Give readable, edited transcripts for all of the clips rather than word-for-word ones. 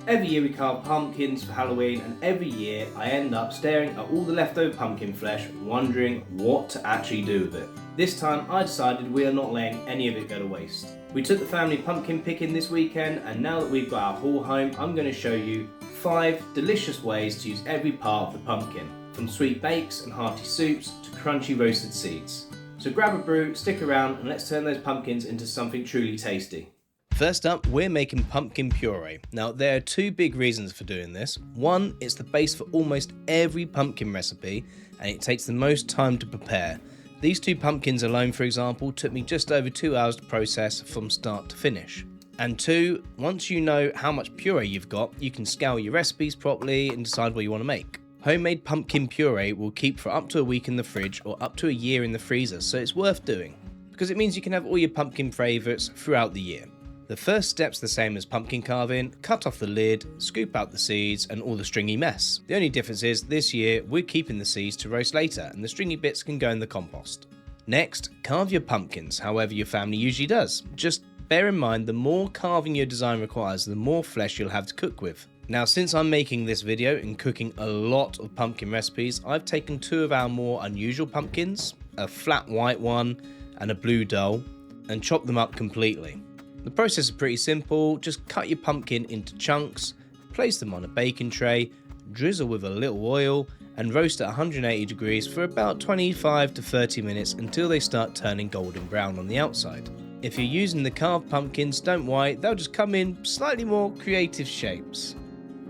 Every year we carve pumpkins for Halloween, and every year I end up staring at all the leftover pumpkin flesh, wondering what to actually do with it. This time I decided we are not letting any of it go to waste. We took the family pumpkin picking this weekend, and now that we've got our haul home, I'm going to show you 5 delicious ways to use every part of the pumpkin, from sweet bakes and hearty soups to crunchy roasted seeds. So grab a brew, stick around, and let's turn those pumpkins into something truly tasty. First up, we're making pumpkin puree. Now, there are 2 big reasons for doing this. One, it's the base for almost every pumpkin recipe, and it takes the most time to prepare. These 2 pumpkins alone, for example, took me just over 2 hours to process from start to finish. And 2, once you know how much puree you've got, you can scale your recipes properly and decide what you want to make. Homemade pumpkin puree will keep for up to a week in the fridge or up to a year in the freezer, so it's worth doing, because it means you can have all your pumpkin favourites throughout the year. The first step's the same as pumpkin carving: cut off the lid, scoop out the seeds and all the stringy mess. The only difference is this year we're keeping the seeds to roast later, and the stringy bits can go in the compost. Next, carve your pumpkins however your family usually does. Just bear in mind, the more carving your design requires, the more flesh you'll have to cook with. Now, since I'm making this video and cooking a lot of pumpkin recipes, I've taken 2 of our more unusual pumpkins, a flat white one and a blue dull, and chopped them up completely. The process is pretty simple. Just cut your pumpkin into chunks, place them on a baking tray, drizzle with a little oil, and roast at 180 degrees for about 25 to 30 minutes until they start turning golden brown on the outside. If you're using the carved pumpkins, don't worry, they'll just come in slightly more creative shapes.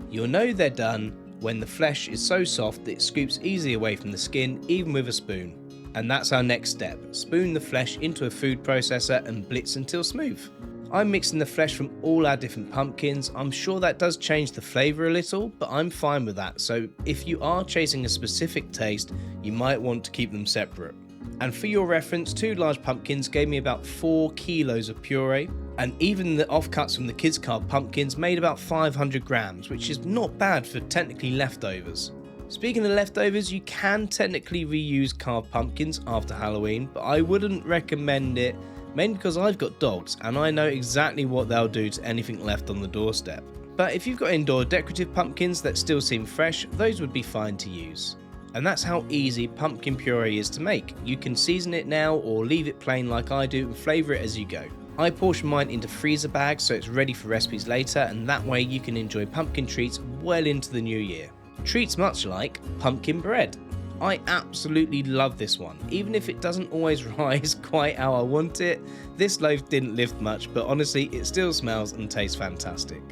You'll know they're done when the flesh is so soft that it scoops easily away from the skin, even with a spoon. And that's our next step. Spoon the flesh into a food processor and blitz until smooth. I'm mixing the flesh from all our different pumpkins. I'm sure that does change the flavour a little, but I'm fine with that. So if you are chasing a specific taste, you might want to keep them separate. And for your reference, 2 large pumpkins gave me about 4 kilos of puree, and even the offcuts from the kids' carved pumpkins made about 500 grams, which is not bad for technically leftovers. Speaking of leftovers, you can technically reuse carved pumpkins after Halloween, but I wouldn't recommend it, mainly because I've got dogs and I know exactly what they'll do to anything left on the doorstep. But if you've got indoor decorative pumpkins that still seem fresh, those would be fine to use. And that's how easy pumpkin puree is to make. You can season it now or leave it plain like I do and flavour it as you go. I portion mine into freezer bags so it's ready for recipes later, and that way you can enjoy pumpkin treats well into the new year. Treats much like pumpkin bread. I absolutely love this one. Even if it doesn't always rise quite how I want it, this loaf didn't lift much, but honestly it still smells and tastes fantastic.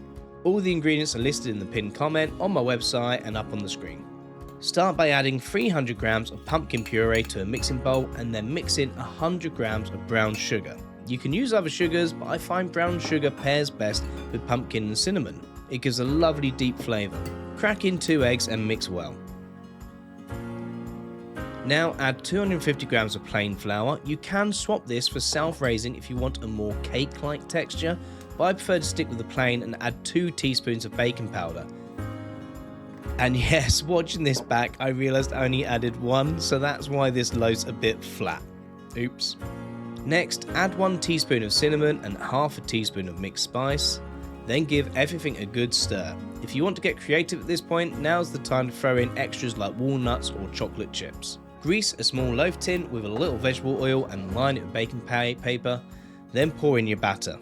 All the ingredients are listed in the pinned comment on my website and up on the screen. Start by adding 300 grams of pumpkin puree to a mixing bowl and then mix in 100 grams of brown sugar. You can use other sugars, but I find brown sugar pairs best with pumpkin and cinnamon. It gives a lovely deep flavour. Crack in 2 eggs and mix well. Now add 250 grams of plain flour. You can swap this for self-raising if you want a more cake-like texture, but I prefer to stick with the plain and add 2 teaspoons of baking powder. And yes, watching this back, I realised I only added 1, so that's why this loaf's a bit flat. Oops. Next, add 1 teaspoon of cinnamon and half a teaspoon of mixed spice. Then give everything a good stir. If you want to get creative at this point, now's the time to throw in extras like walnuts or chocolate chips. Grease a small loaf tin with a little vegetable oil and line it with baking paper, then pour in your batter.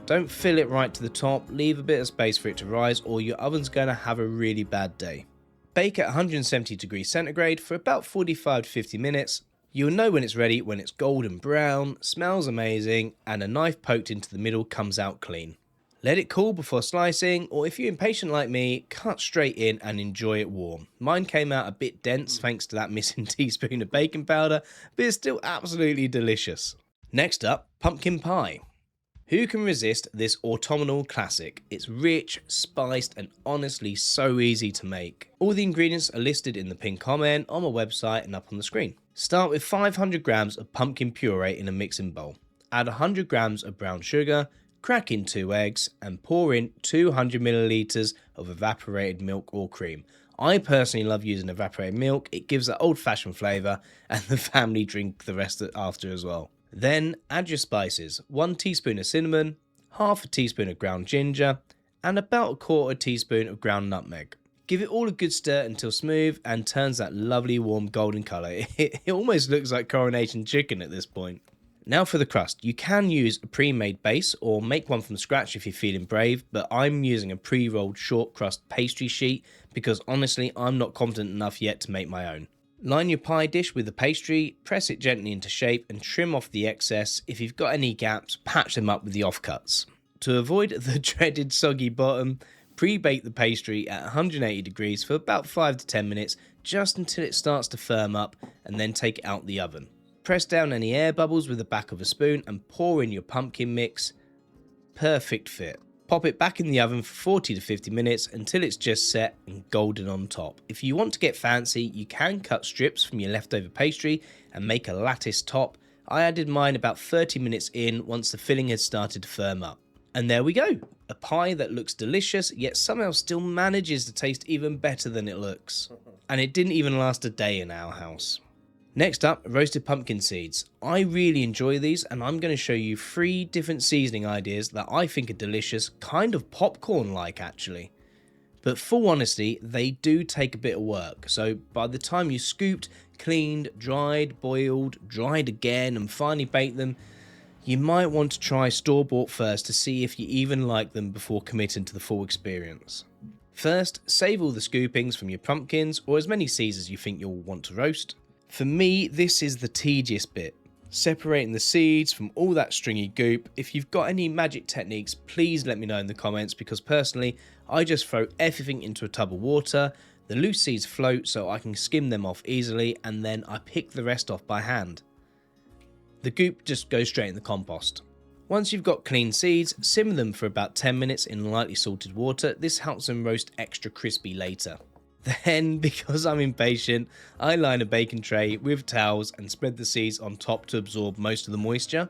Don't fill it right to the top, leave a bit of space for it to rise or your oven's going to have a really bad day. Bake at 170 degrees centigrade for about 45 to 50 minutes. You'll know when it's ready when it's golden brown, smells amazing, and a knife poked into the middle comes out clean. Let it cool before slicing, or if you're impatient like me, cut straight in and enjoy it warm. Mine came out a bit dense thanks to that missing teaspoon of baking powder, but it's still absolutely delicious. Next up, pumpkin pie. Who can resist this autumnal classic? It's rich, spiced, and honestly so easy to make. All the ingredients are listed in the pinned comment on my website and up on the screen. Start with 500 grams of pumpkin puree in a mixing bowl. Add 100 grams of brown sugar, crack in 2 eggs, and pour in 200 milliliters of evaporated milk or cream. I personally love using evaporated milk. It gives that old-fashioned flavour, and the family drink the rest after as well. Then add your spices: 1 teaspoon of cinnamon, half a teaspoon of ground ginger, and about a quarter teaspoon of ground nutmeg. Give it all a good stir until smooth and turns that lovely warm golden colour. It almost looks like coronation chicken at this point. Now for the crust. You can use a pre-made base or make one from scratch if you're feeling brave, but I'm using a pre-rolled short crust pastry sheet because honestly I'm not confident enough yet to make my own. Line your pie dish with the pastry, press it gently into shape and trim off the excess. If you've got any gaps, patch them up with the offcuts. To avoid the dreaded soggy bottom, pre-bake the pastry at 180 degrees for about 5 to 10 minutes just until it starts to firm up, and then take it out the oven. Press down any air bubbles with the back of a spoon and pour in your pumpkin mix. Perfect fit. Pop it back in the oven for 40 to 50 minutes until it's just set and golden on top. If you want to get fancy, you can cut strips from your leftover pastry and make a lattice top. I added mine about 30 minutes in once the filling had started to firm up. And there we go. A pie that looks delicious, yet somehow still manages to taste even better than it looks. And it didn't even last a day in our house. Next up, roasted pumpkin seeds. I really enjoy these, and I'm going to show you 3 different seasoning ideas that I think are delicious, kind of popcorn-like actually. But full honesty, they do take a bit of work, so by the time you scooped, cleaned, dried, boiled, dried again and finally baked them, you might want to try store-bought first to see if you even like them before committing to the full experience. First, save all the scoopings from your pumpkins, or as many seeds as you think you'll want to roast. For me, this is the tedious bit, separating the seeds from all that stringy goop. If you've got any magic techniques, please let me know in the comments, because personally, I just throw everything into a tub of water, the loose seeds float so I can skim them off easily, and then I pick the rest off by hand. The goop just goes straight in the compost. Once you've got clean seeds, simmer them for about 10 minutes in lightly salted water. This helps them roast extra crispy later. Then, because I'm impatient, I line a baking tray with towels and spread the seeds on top to absorb most of the moisture.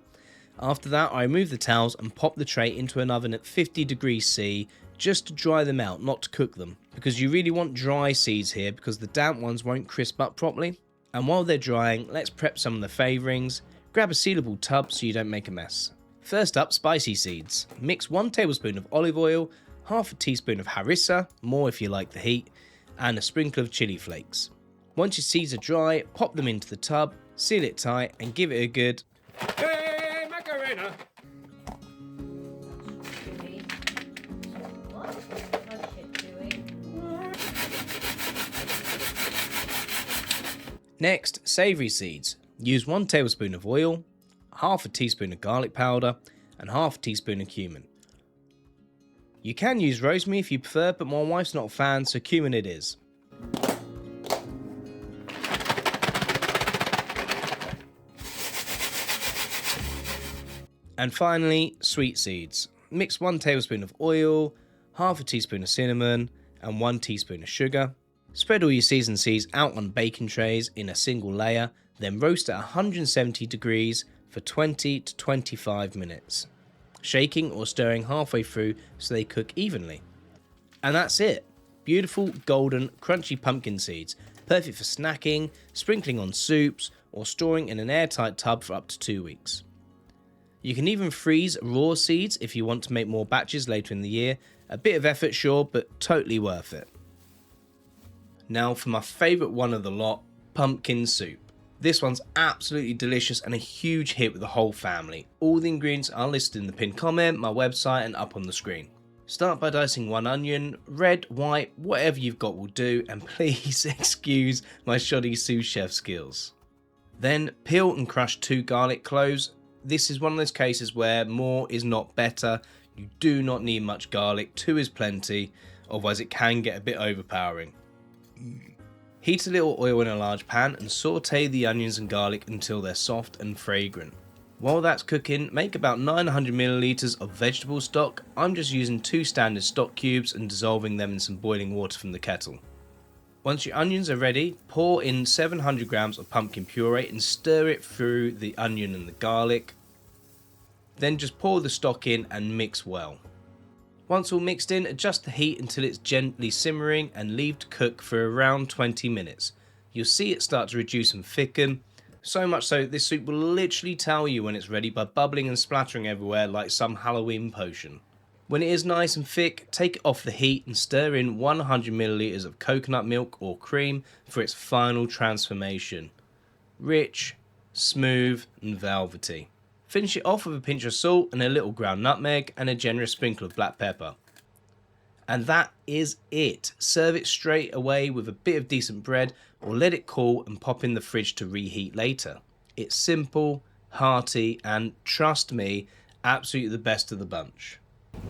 After that, I remove the towels and pop the tray into an oven at 50 degrees C just to dry them out, not to cook them, because you really want dry seeds here because the damp ones won't crisp up properly. And while they're drying, let's prep some of the flavourings. Grab a sealable tub so you don't make a mess. First up, spicy seeds. Mix 1 tablespoon of olive oil, half a teaspoon of harissa, more if you like the heat, and a sprinkle of chili flakes. Once your seeds are dry, pop them into the tub, seal it tight and give it a good "Hey Macarena!" Next, savoury seeds. Use 1 tablespoon of oil, half a teaspoon of garlic powder and half a teaspoon of cumin. You can use rosemary if you prefer, but my wife's not a fan, so cumin it is. And finally, sweet seeds. Mix 1 tablespoon of oil, half a teaspoon of cinnamon and 1 teaspoon of sugar. Spread all your seasoned seeds out on baking trays in a single layer, then roast at 170 degrees for 20 to 25 minutes. Shaking or stirring halfway through so they cook evenly. And that's it. Beautiful, golden, crunchy pumpkin seeds. Perfect for snacking, sprinkling on soups, or storing in an airtight tub for up to 2 weeks. You can even freeze raw seeds if you want to make more batches later in the year. A bit of effort, sure, but totally worth it. Now for my favourite one of the lot, pumpkin soup. This one's absolutely delicious and a huge hit with the whole family. All the ingredients are listed in the pinned comment, my website and up on the screen. Start by dicing 1 onion, red, white, whatever you've got will do, and please excuse my shoddy sous chef skills. Then peel and crush 2 garlic cloves. This is one of those cases where more is not better. You do not need much garlic, 2 is plenty, otherwise it can get a bit overpowering. Heat a little oil in a large pan and saute the onions and garlic until they're soft and fragrant. While that's cooking, make about 900 milliliters of vegetable stock. I'm just using 2 standard stock cubes and dissolving them in some boiling water from the kettle. Once your onions are ready, pour in 700 grams of pumpkin puree and stir it through the onion and the garlic. Then just pour the stock in and mix well. Once all mixed in, adjust the heat until it's gently simmering and leave to cook for around 20 minutes. You'll see it start to reduce and thicken. So much so, this soup will literally tell you when it's ready by bubbling and splattering everywhere like some Halloween potion. When it is nice and thick, take it off the heat and stir in 100 milliliters of coconut milk or cream for its final transformation. Rich, smooth and velvety. Finish it off with a pinch of salt and a little ground nutmeg and a generous sprinkle of black pepper. And that is it. Serve it straight away with a bit of decent bread or let it cool and pop in the fridge to reheat later. It's simple, hearty and, trust me, absolutely the best of the bunch.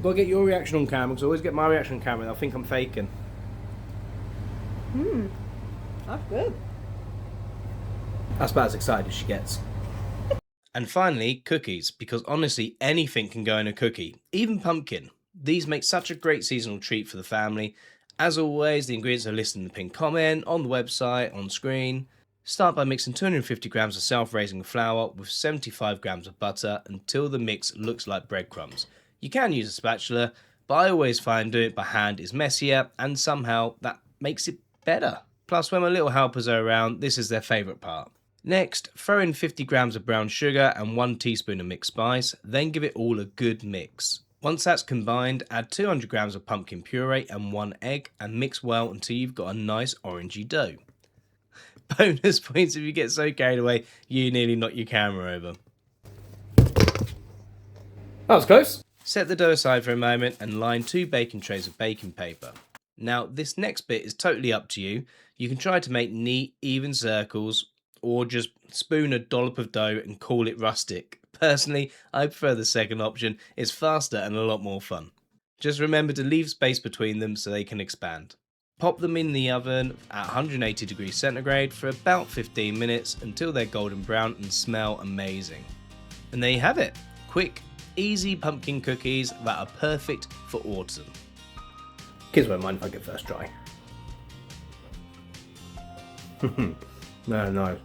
Gotta get your reaction on camera because I always get my reaction on camera and I think I'm faking. That's good. That's about as excited as she gets. And finally, cookies, because honestly anything can go in a cookie, even pumpkin. These make such a great seasonal treat for the family. As always, the ingredients are listed in the pinned comment, on the website, on screen. Start by mixing 250 grams of self-raising flour with 75 grams of butter until the mix looks like breadcrumbs. You can use a spatula, but I always find doing it by hand is messier and somehow that makes it better. Plus, when my little helpers are around, this is their favourite part. Next, throw in 50 grams of brown sugar and 1 teaspoon of mixed spice, then give it all a good mix. Once that's combined, add 200 grams of pumpkin puree and 1 egg and mix well until you've got a nice orangey dough. Bonus points if you get so carried away you nearly knock your camera over. That was close. Set the dough aside for a moment and line 2 baking trays of baking paper. Now this next bit is totally up to you. You can try to make neat, even circles or just spoon a dollop of dough and call it rustic. Personally, I prefer the second option. It's faster and a lot more fun. Just remember to leave space between them so they can expand. Pop them in the oven at 180 degrees centigrade for about 15 minutes until they're golden brown and smell amazing. And there you have it. Quick, easy pumpkin cookies that are perfect for autumn. Kids won't mind if I get first try. No.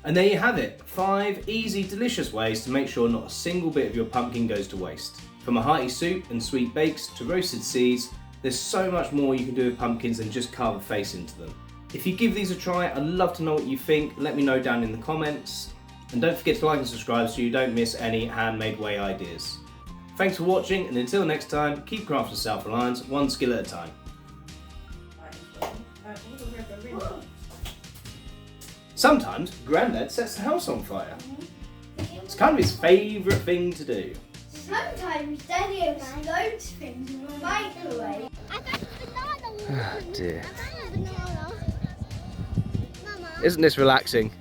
And there you have it, 5 easy, delicious ways to make sure not a single bit of your pumpkin goes to waste. From a hearty soup and sweet bakes to roasted seeds, there's so much more you can do with pumpkins than just carve a face into them. If you give these a try, I'd love to know what you think. Let me know down in the comments. And don't forget to like and subscribe so you don't miss any handmade way ideas. Thanks for watching, and until next time, keep crafting self-reliance, one skill at a time. Sometimes Grandad sets the house on fire. It's kind of his favourite thing to do. Sometimes Daddy explodes things in the microwave. Oh dear. Isn't this relaxing?